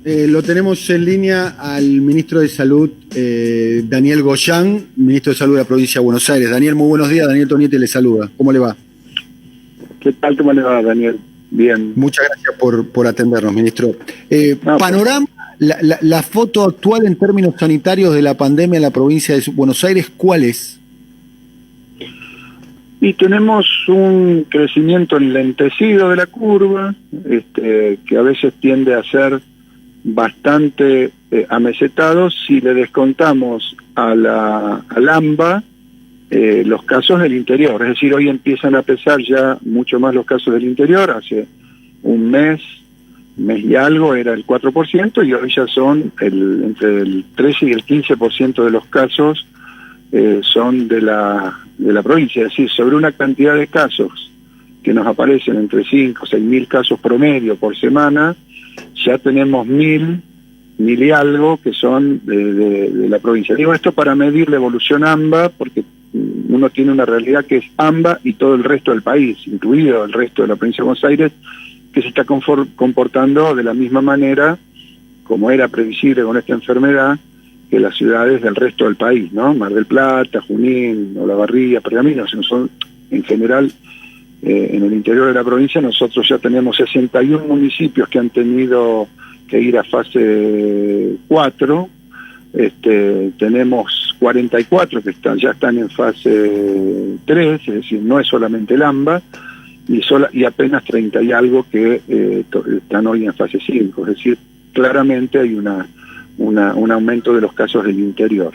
Lo tenemos en línea al ministro de Salud, Daniel Goyan, ministro de Salud de la provincia de Buenos Aires. Daniel, muy buenos días. Daniel Toniete le saluda. ¿Cómo le va? ¿Qué tal? ¿Cómo le va, Daniel? Bien. Muchas gracias por atendernos, ministro. Panorama, la foto actual en términos sanitarios de la pandemia en la provincia de Buenos Aires, ¿cuál es? Y tenemos un crecimiento enlentecido de la curva, que a veces tiende a ser bastante amesetado si le descontamos al AMBA los casos del interior. Es decir, hoy empiezan a pesar ya mucho más los casos del interior. Hace un mes y algo era el 4%, y hoy ya son entre el 13 y el 15% de los casos son de la provincia. Es decir, sobre una cantidad de casos que nos aparecen entre 5 o 6 mil casos promedio por semana, ya tenemos 1.000 y algo que son de la provincia. Digo esto para medir la evolución AMBA, porque uno tiene una realidad que es AMBA y todo el resto del país, incluido el resto de la provincia de Buenos Aires, que se está comportando de la misma manera, como era previsible con esta enfermedad, que las ciudades del resto del país, ¿no? Mar del Plata, Junín, Olavarría, Pergamino. Son en general, en el interior de la provincia nosotros ya tenemos 61 municipios que han tenido que ir a fase 4, tenemos 44 que ya están en fase 3, es decir, no es solamente el AMBA, y apenas 30 y algo que están hoy en fase 5, es decir, claramente hay un aumento de los casos del interior.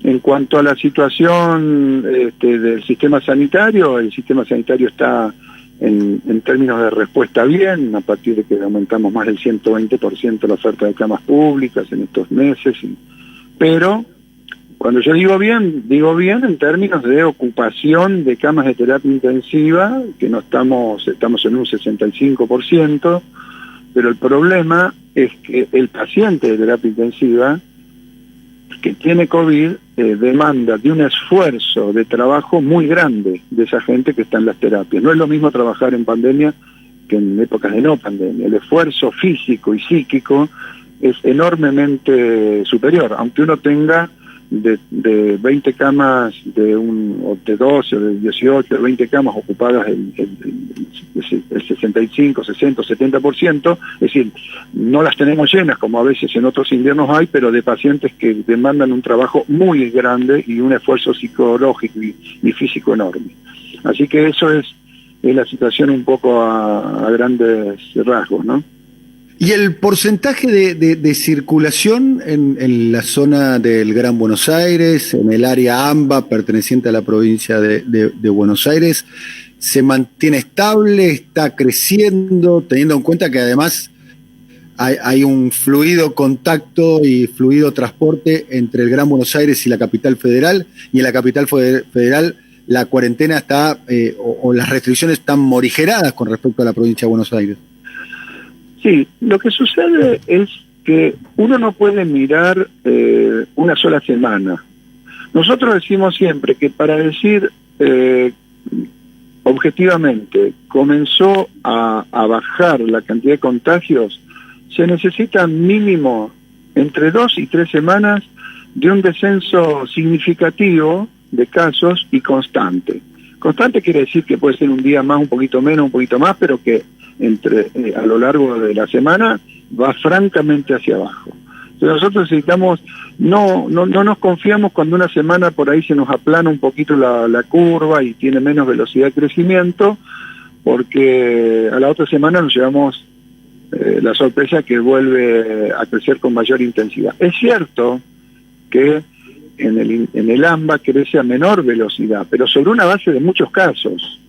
En cuanto a la situación del sistema sanitario, el sistema sanitario está en términos de respuesta bien, a partir de que aumentamos más del 120% la oferta de camas públicas en estos meses, pero cuando yo digo bien en términos de ocupación de camas de terapia intensiva, que no estamos en un 65%, pero el problema es que el paciente de terapia intensiva que tiene COVID demanda de un esfuerzo de trabajo muy grande de esa gente que está en las terapias. No es lo mismo trabajar en pandemia que en épocas de no pandemia. El esfuerzo físico y psíquico es enormemente superior, aunque uno tenga de 20 camas, o de 12, o de 18, de 20 camas ocupadas el 65, 60, 70%, es decir, no las tenemos llenas como a veces en otros inviernos hay, pero de pacientes que demandan un trabajo muy grande y un esfuerzo psicológico y físico enorme. Así que eso es la situación un poco a grandes rasgos, ¿no? ¿Y el porcentaje de circulación en la zona del Gran Buenos Aires, en el área AMBA perteneciente a la provincia de Buenos Aires, se mantiene estable, está creciendo, teniendo en cuenta que además hay un fluido contacto y fluido transporte entre el Gran Buenos Aires y la capital federal, y en la capital federal la cuarentena está, o las restricciones están morigeradas con respecto a la provincia de Buenos Aires? Sí, lo que sucede es que uno no puede mirar una sola semana. Nosotros decimos siempre que para decir objetivamente comenzó a bajar la cantidad de contagios, se necesita mínimo entre 2 y 3 semanas de un descenso significativo de casos y constante. Constante quiere decir que puede ser un día más, un poquito menos, un poquito más, pero que a lo largo de la semana va francamente hacia abajo. Entonces nosotros necesitamos, no nos confiamos cuando una semana por ahí se nos aplana un poquito la curva y tiene menos velocidad de crecimiento, porque a la otra semana nos llevamos la sorpresa que vuelve a crecer con mayor intensidad. Es cierto que en el AMBA crece a menor velocidad, pero sobre una base de muchos casos.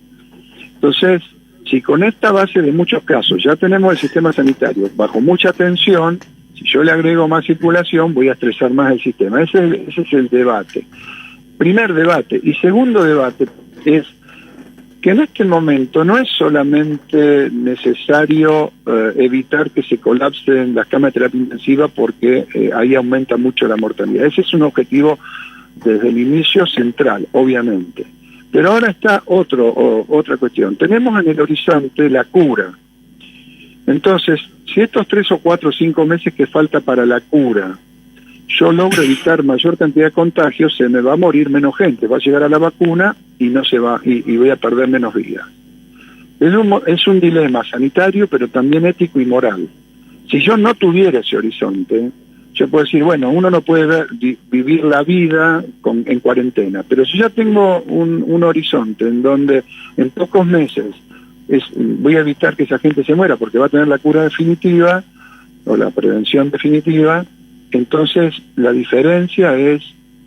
Entonces, si con esta base de muchos casos ya tenemos el sistema sanitario bajo mucha tensión, si yo le agrego más circulación, voy a estresar más el sistema. Ese es el debate. Primer debate. Y segundo debate es que en este momento no es solamente necesario evitar que se colapsen las camas de terapia intensiva porque ahí aumenta mucho la mortalidad. Ese es un objetivo desde el inicio central, obviamente. Pero ahora está otra cuestión. Tenemos en el horizonte la cura. Entonces, si estos 3 o 4 o 5 meses que falta para la cura, yo logro evitar mayor cantidad de contagios, se me va a morir menos gente, va a llegar a la vacuna y no se va y voy a perder menos vidas. Es un dilema sanitario, pero también ético y moral. Si yo no tuviera ese horizonte, yo puedo decir, bueno, uno no puede vivir la vida en cuarentena, pero si ya tengo un horizonte en donde en pocos meses voy a evitar que esa gente se muera porque va a tener la cura definitiva o la prevención definitiva, entonces la diferencia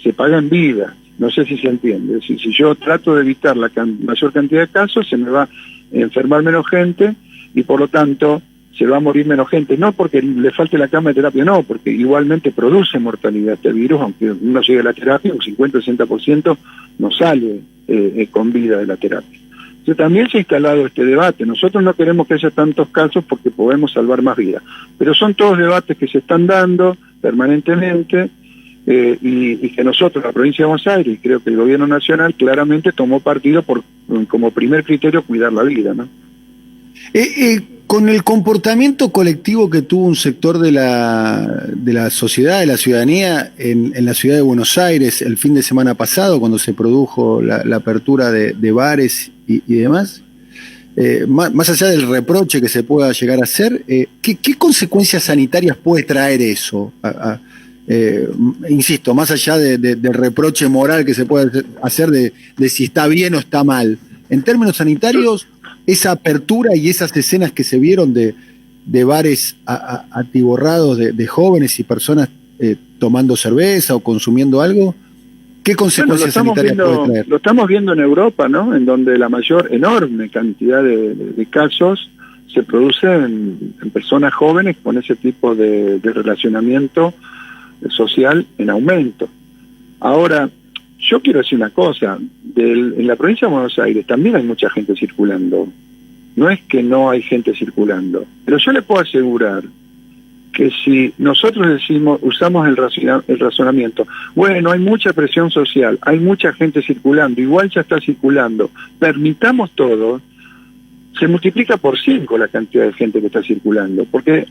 se paga en vida. No sé si se entiende. Si yo trato de evitar la mayor cantidad de casos, se me va a enfermar menos gente y por lo tanto se va a morir menos gente. No porque le falte la cama de terapia, no, porque igualmente produce mortalidad este virus, aunque uno llegue a la terapia, un 50-60% no sale con vida de la terapia. Entonces también se ha instalado este debate. Nosotros no queremos que haya tantos casos porque podemos salvar más vidas. Pero son todos debates que se están dando permanentemente y que nosotros, la provincia de Buenos Aires, y creo que el gobierno nacional claramente tomó partido como primer criterio cuidar la vida, ¿no? Con el comportamiento colectivo que tuvo un sector de la sociedad, de la ciudadanía en la ciudad de Buenos Aires el fin de semana pasado, cuando se produjo la apertura de bares y demás, más allá del reproche que se pueda llegar a hacer, ¿qué consecuencias sanitarias puede traer eso? Insisto, más allá del reproche moral que se puede hacer de si está bien o está mal, en términos sanitarios, esa apertura y esas escenas que se vieron de bares atiborrados de jóvenes y personas tomando cerveza o consumiendo algo, ¿qué consecuencias sanitarias puede traer? Lo estamos viendo en Europa, ¿no? En donde la enorme cantidad de casos se producen en personas jóvenes con ese tipo de relacionamiento social en aumento. Ahora, yo quiero decir una cosa, en la provincia de Buenos Aires también hay mucha gente circulando. No es que no hay gente circulando, pero yo le puedo asegurar que si nosotros usamos el razonamiento, bueno, hay mucha presión social, hay mucha gente circulando, igual ya está circulando, permitamos todo, se multiplica por 5 la cantidad de gente que está circulando, porque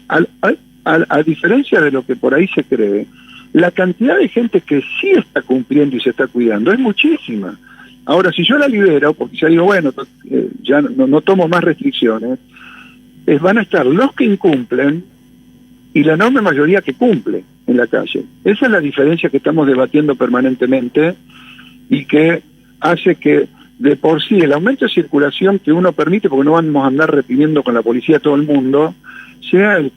a diferencia de lo que por ahí se cree, la cantidad de gente que sí está cumpliendo y se está cuidando es muchísima. Ahora, si yo la libero, porque ya digo, bueno, ya no tomo más restricciones, van a estar los que incumplen y la enorme mayoría que cumple en la calle. Esa es la diferencia que estamos debatiendo permanentemente y que hace que de por sí el aumento de circulación que uno permite, porque no vamos a andar reprimiendo con la policía a todo el mundo, sea el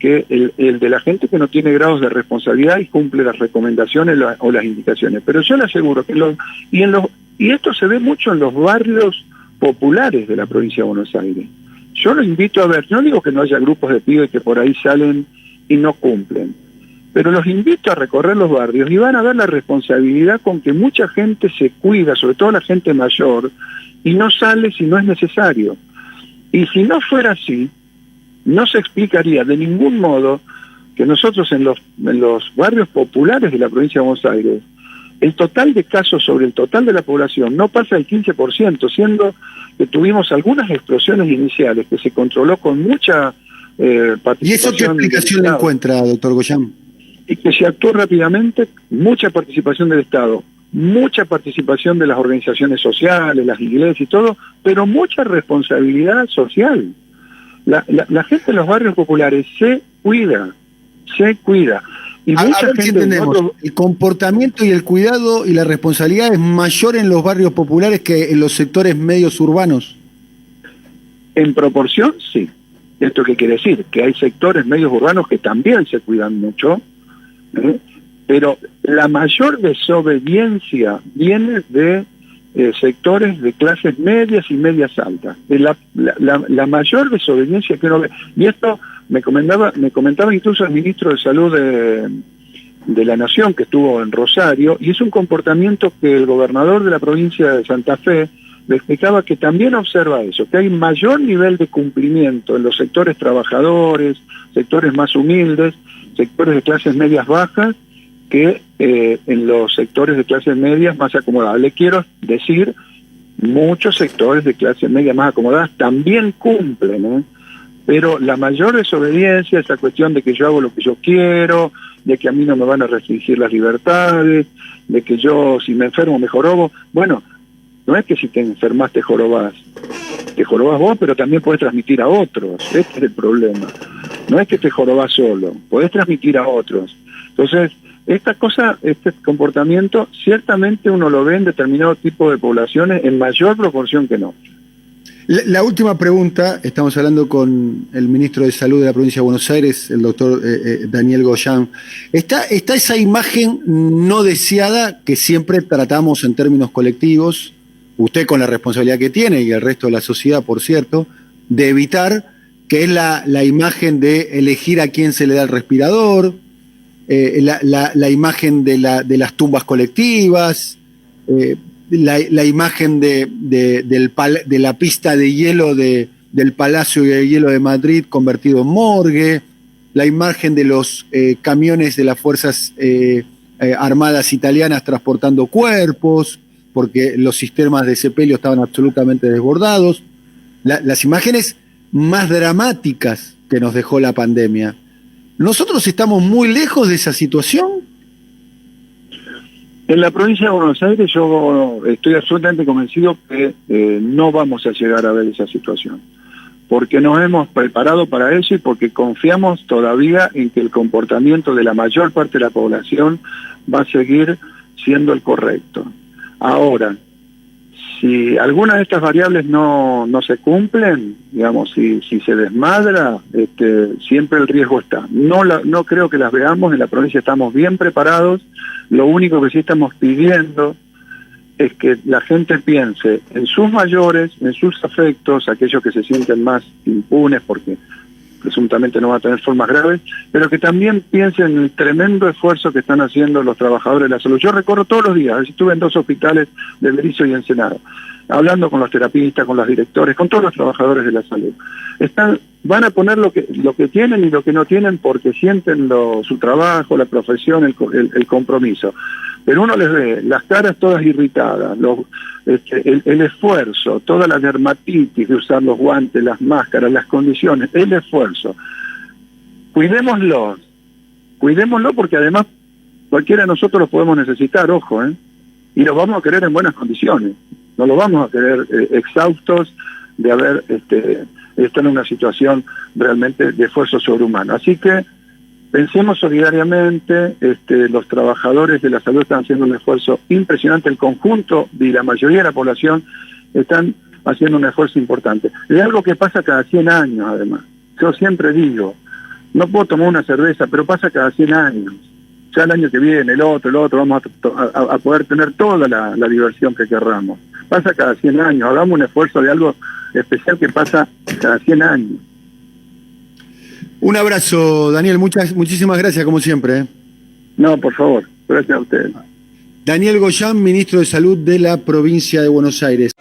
de la gente que no tiene grados de responsabilidad y cumple las recomendaciones o las indicaciones. Pero yo le aseguro que y esto se ve mucho en los barrios populares de la provincia de Buenos Aires. Yo lo invito a ver, no digo que no haya grupos de pibes que por ahí salen y no cumplen, pero los invito a recorrer los barrios y van a ver la responsabilidad con que mucha gente se cuida, sobre todo la gente mayor, y no sale si no es necesario. Y si no fuera así, no se explicaría de ningún modo que nosotros en los barrios populares de la provincia de Buenos Aires, el total de casos sobre el total de la población no pasa el 15%, siendo que tuvimos algunas explosiones iniciales que se controló con mucha participación. ¿Y eso qué explicación le encuentra, doctor Goyán? Y que se actuó rápidamente, mucha participación del Estado, mucha participación de las organizaciones sociales, las iglesias y todo, pero mucha responsabilidad social. La gente de los barrios populares se cuida. Y mucha gente entendemos, el comportamiento y el cuidado y la responsabilidad es mayor en los barrios populares que en los sectores medios urbanos. En proporción, sí. ¿Esto qué quiere decir? Que hay sectores medios urbanos que también se cuidan mucho, pero la mayor desobediencia viene de sectores de clases medias y medias altas. La mayor desobediencia que uno ve. Y esto me comentaba incluso el ministro de Salud de la Nación, que estuvo en Rosario, y es un comportamiento que el gobernador de la provincia de Santa Fe le explicaba que también observa eso, que hay mayor nivel de cumplimiento en los sectores trabajadores, sectores más humildes, sectores de clases medias bajas, que en los sectores de clases medias más acomodadas. Le quiero decir, muchos sectores de clases medias más acomodadas también cumplen, Pero la mayor desobediencia, esa cuestión de que yo hago lo que yo quiero, de que a mí no me van a restringir las libertades, de que yo si me enfermo me jorobo. Bueno, no es que si te enfermas te jorobás vos, pero también podés transmitir a otros. Este es el problema. No es que te jorobás solo, podés transmitir a otros. Entonces, esta cosa, este comportamiento, ciertamente uno lo ve en determinado tipo de poblaciones en mayor proporción que no. La última pregunta, estamos hablando con el ministro de Salud de la provincia de Buenos Aires, el doctor Daniel Goyan. Está esa imagen no deseada que siempre tratamos en términos colectivos, usted con la responsabilidad que tiene y el resto de la sociedad, por cierto, de evitar, que es la imagen de elegir a quién se le da el respirador, la imagen de las tumbas colectivas, la imagen de la pista de hielo del Palacio de Hielo de Madrid convertido en morgue, la imagen de los camiones de las Fuerzas Armadas italianas transportando cuerpos, porque los sistemas de sepelio estaban absolutamente desbordados, las imágenes más dramáticas que nos dejó la pandemia. ¿Nosotros estamos muy lejos de esa situación? En la provincia de Buenos Aires yo estoy absolutamente convencido que no vamos a llegar a ver esa situación, porque nos hemos preparado para eso y porque confiamos todavía en que el comportamiento de la mayor parte de la población va a seguir siendo el correcto. Ahora, si algunas de estas variables no se cumplen, digamos, si se desmadra, siempre el riesgo está. No creo que las veamos, en la provincia estamos bien preparados. Lo único que sí estamos pidiendo es que la gente piense en sus mayores, en sus afectos, aquellos que se sienten más impunes porque presuntamente no va a tener formas graves, pero que también piensen en el tremendo esfuerzo que están haciendo los trabajadores de la salud. Yo recorro todos los días, estuve en 2 hospitales de Berisso y Ensenada, hablando con los terapistas, con los directores, con todos los trabajadores de la salud. Van a poner lo que tienen y lo que no tienen porque sienten su trabajo, la profesión, el compromiso. Pero uno les ve las caras todas irritadas, el esfuerzo, toda la dermatitis de usar los guantes, las máscaras, las condiciones, el esfuerzo. Cuidémoslo porque además cualquiera de nosotros los podemos necesitar, ojo, y los vamos a querer en buenas condiciones. No los vamos a querer exhaustos de haber estado en una situación realmente de esfuerzo sobrehumano. Así que pensemos solidariamente, los trabajadores de la salud están haciendo un esfuerzo impresionante, el conjunto y la mayoría de la población están haciendo un esfuerzo importante. Es algo que pasa cada 100 años además. Yo siempre digo, no puedo tomar una cerveza, pero pasa cada 100 años. Ya el año que viene, el otro, vamos a poder tener toda la diversión que querramos. Pasa cada 100 años, hagamos un esfuerzo de algo especial que pasa cada 100 años. Un abrazo, Daniel, muchísimas gracias como siempre. No, por favor, gracias a ustedes. Daniel Goyan, ministro de Salud de la provincia de Buenos Aires.